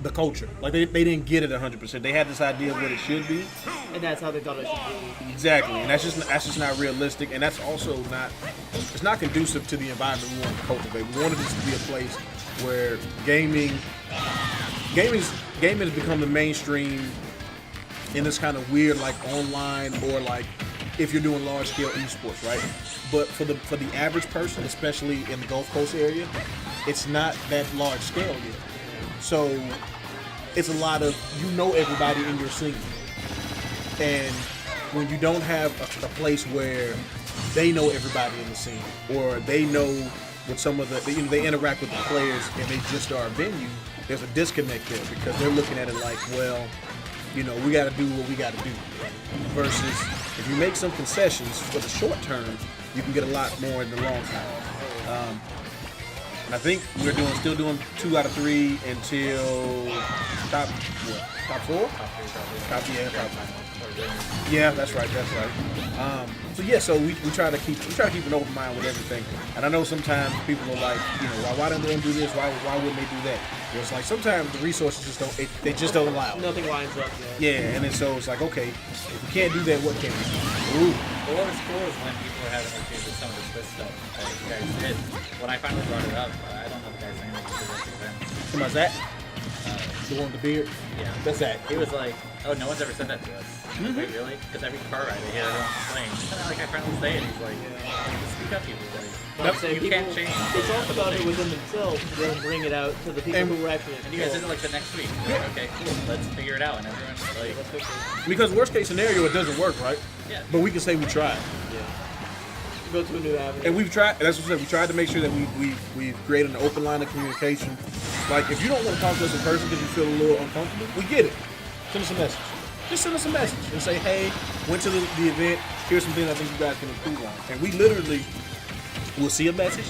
the culture. Like they didn't get it 100%. They had this idea of what it should be, and that's how they thought it should be. Exactly, and that's just not realistic, and that's also not. It's not conducive to the environment we want to cultivate. We wanted this to be a place where gaming has become the mainstream in this kind of weird like online or like if you're doing large scale esports, right? But for the average person, especially in the Gulf Coast area, it's not that large scale yet. So it's a lot of everybody in your scene, and when you don't have a place where they know everybody in the scene or they know with some of they interact with the players and they just are a venue, there's a disconnect there because they're looking at it like, well, we got to do what we got to do. Versus if you make some concessions for the short term, you can get a lot more in the long term. And I think we're still doing 2 out of 3 until top 4? Top 5. Yeah, that's right. So we try to keep an open mind with everything. And I know sometimes people are like, why don't they do this? Why wouldn't they do that? It's like sometimes the resources just don't allow. Nothing lines up. Yeah, and then so it's like, okay, if we can't do that, what can we do? Ooh. Well, what was cool is when people were having issues with some of the Swiss stuff that you guys did. When I finally brought it up, I don't know the guy's name because of the event. Somebody's that? The one with the beard? Yeah. That's that. He was like, oh, no one's ever said that to us. Mm-hmm. Wait, really? Because every car ride I hear everyone's complaining. And then, I finally say it, he's like, speak up, people. You can't change. They talk about it within themselves and then bring it out to the people who were actually. And you guys did it the next week. Yeah. Okay, cool. Let's figure it out. And everyone's like, because worst case scenario, it doesn't work, right? Yeah. But we can say we tried. Yeah. Go to a new avenue. And we've tried. That's what I said. We tried to make sure that we've created an open line of communication. Like if you don't want to talk to us in person because you feel a little uncomfortable, we get it. Send us a message. Just send us a message and say, hey, went to the event. Here's some things I think you guys can improve on. And we literally will see a message.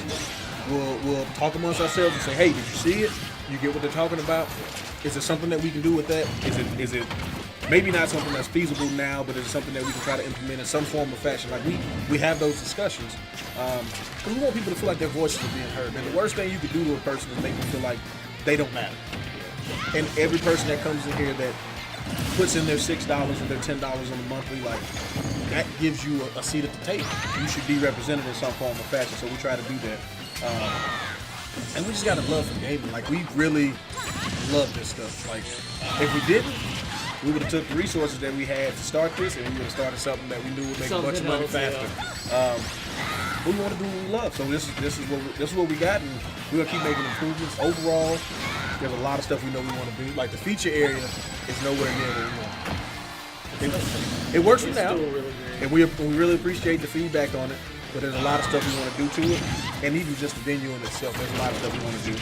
We'll talk amongst ourselves and say, hey, did you see it? You get what they're talking about? Is there something that we can do with that? Is it maybe not something that's feasible now, but is it something that we can try to implement in some form or fashion? Like we have those discussions because we want people to feel like their voices are being heard. And the worst thing you could do to a person is make them feel like they don't matter. And every person that comes in here that puts in their $6 or their $10 on the monthly, like that gives you a seat at the table. You should be represented in some form or fashion. So we try to do that. And we just got a love for gaming. Like we really love this stuff. Like if we didn't, we would have took the resources that we had to start this, and we would have started something that we knew would make a bunch of money faster. We want to do what we love, so this is what we got, and we're gonna keep making improvements. Overall, there's a lot of stuff we know we want to do. Like the feature area is nowhere near where we want. It works for now, and we really appreciate the feedback on it. But there's a lot of stuff we want to do to it, and even just the venue in itself. There's a lot of stuff we want to do.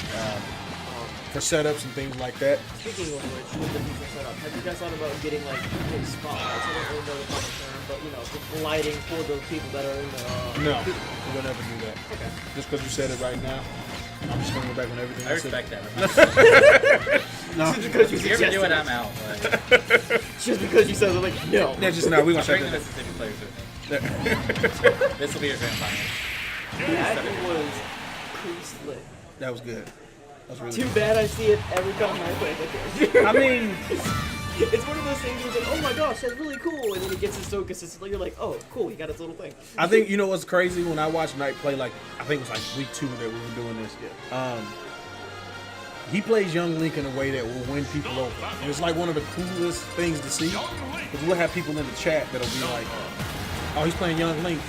For setups and things like that. Speaking of which, with the future setup, have you guys thought about getting like a spotlights? I don't really know the proper term, but the lighting for the people that are in the. No, we'll never do that. Okay. Just because you said it right now, I'm just gonna go back on everything. I respect that. No, just because you if you ever do it, I'm out. Just because you said it, like no. Yeah, just no. We're gonna shut bring the that. Mississippi players with me. This will be your grand final. That was pretty slick. That was good. Really Too good. bad I see it every time I play the character. I mean, it's one of those things where it's like, oh my gosh, that's really cool, and then it gets it so consistently, you're like, oh, cool, he got his little thing. I think you know what's crazy when I watched Knite play. Like I think it was like week 2 that we were doing this. He plays Young Link in a way that will win people over, and it's like one of the coolest things to see. Because we'll have people in the chat that'll be like, oh, he's playing Young Link,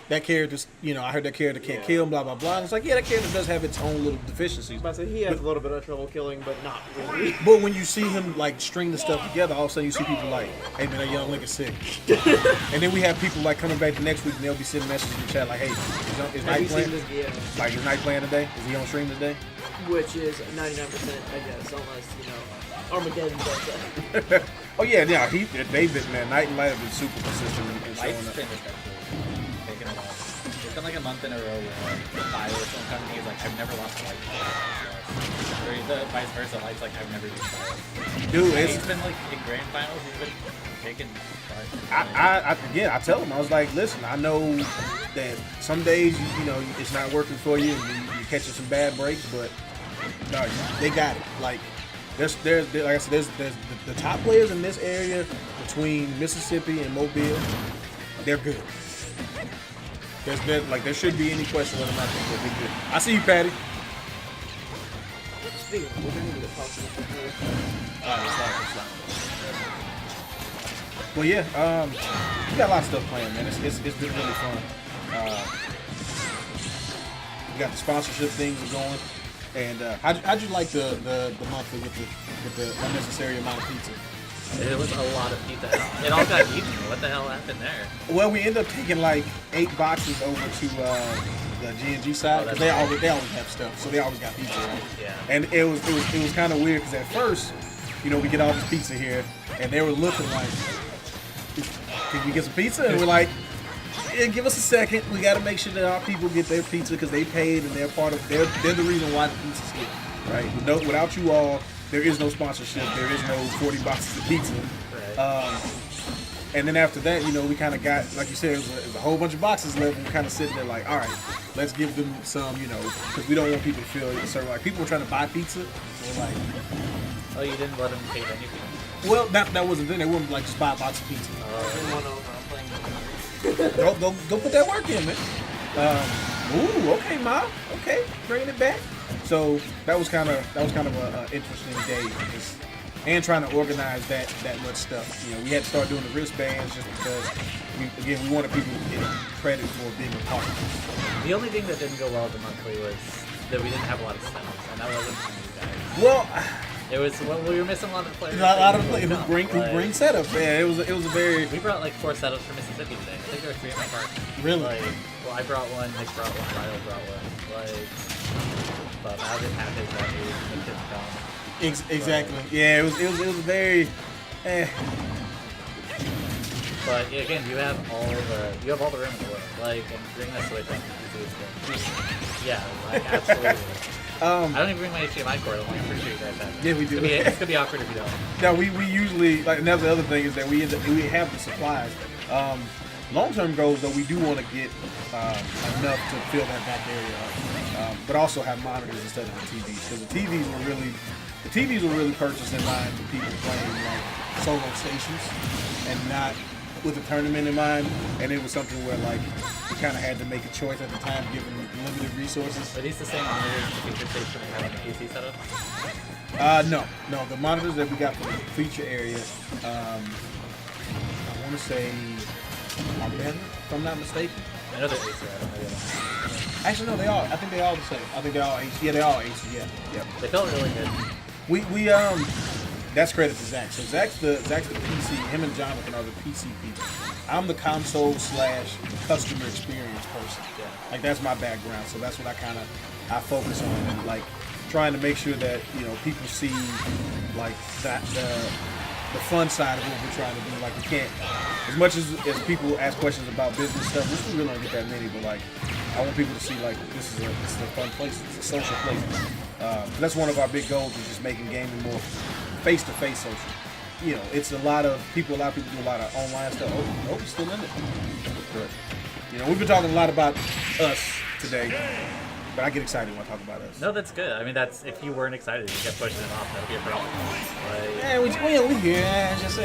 that character's, I heard that character can't kill, blah, blah, blah. And it's like, yeah, that character does have its own little deficiencies. But he has a little bit of trouble killing, but not really. But when you see him, like, string the stuff together, all of a sudden you see people like, hey, man, that Young Link is sick. And then we have people, like, coming back the next week, and they'll be sending messages in the chat like, hey, is Knite playing? Like, is Knite playing today? Is he on stream today? Which is 99%, I guess, unless, Armageddon does that. Oh, yeah, they've been, man, Knite and Light have been super consistent in showing Light's up. finished, actually. Taking it off. It's been like a month in a row where the fire or some kind of thing is like, I've never lost a light. Or the vice versa, Light's like, I've never used fire. Dude, he's been like, in grand finals, he's been taking fire. I tell him, I was like, listen, I know that some days, it's not working for you, and you're catching some bad breaks, but no, they got it. Like, like I said, there's the top players in this area between Mississippi and Mobile. They're good. There shouldn't be any question whether or not they'll be good. I see you, Patty. Speaking of, we're gonna need to talk to you. Well, yeah, we got a lot of stuff playing, man. It's been really fun. We got the sponsorship things are going. And how'd you like the monthly with the unnecessary amount of pizza? It was a lot of pizza. It all got eaten. What the hell happened there? Well, we ended up taking like 8 boxes over to the G&G side because they always have stuff, so they always got pizza, right? Yeah. And it was kind of weird because at first, we get all this pizza here, and they were looking like, "Can we get some pizza?" And we're like, "Yeah, give us a second. We got to make sure that our people get their pizza because they paid and they're part of. They're the reason why the pizza's here, right? Without you all, there is no sponsorship. There is no 40 boxes of pizza." Right. And then after that, we kind of got, like you said, it was a whole bunch of boxes left, and we're kind of sitting there like, all right, let's give them some, because we don't want people to feel a certain, like, people were trying to buy pizza. So we're like, oh, you didn't let them pay anything? well, that wasn't then. They wouldn't like just buy a box of pizza. Go put that work in, man. Ooh, okay, Mom. Okay, bringing it back. So that was kind of a interesting day, and trying to organize that much stuff. We had to start doing the wristbands just because we wanted people to get credit for being a part of it. The only thing that didn't go well at the monthly was that we didn't have a lot of setups, and that wasn't from you guys. Well, it was we were missing a lot of players. A lot of players who bring setups. Yeah, it was a very. We brought like 4 setups from Mississippi today. I think there were 3 in my park. Really? Well, I brought one, Nick brought one, Kyle brought one. But I didn't have his that week. Nick didn't come. Exactly. Yeah, it was very. But again, you have all the room in the world. And bring that Switch on PC. Yeah, absolutely. I don't even bring my HDMI cord. I'm pretty sure you guys have it. Yeah, we do. It's gonna be awkward if you don't. No, we usually and that's the other thing is that we have the supplies. Long-term goals, though, we do want to get enough to fill that back area up, but also have monitors instead of the TVs, because the TVs were really purchased in mind for people playing like solo stations and not with a tournament in mind. And it was something where we kind of had to make a choice at the time, given limited resources. Are these the same monitors the feature station we have on the PC setup? No, the monitors that we got for the feature area, I want to say. If I'm not mistaken. I know they're AC. I don't know yet. Actually, no, they are. I think they all the same. I think they're all AC. Yeah, they're all AC. Yeah. They felt really good. We that's credit to Zach. So Zach's the PC. Him and Jonathan are the PC people. I'm the console / customer experience person. Yeah. That's my background. So that's what I focus on, and trying to make sure that people see that the fun side of what we're trying to do. We can't, as much as people ask questions about business stuff, which we really don't get that many, but I want people to see this is a fun place, it's a social place. That's one of our big goals, is just making gaming more face-to-face social. It's a lot of people do a lot of online stuff. Oh, he's still in it. But, we've been talking a lot about us today. But I get excited when I talk about us. No, that's good. I mean, if you weren't excited, you kept pushing it off. That'd be a problem. Yeah, we here. Just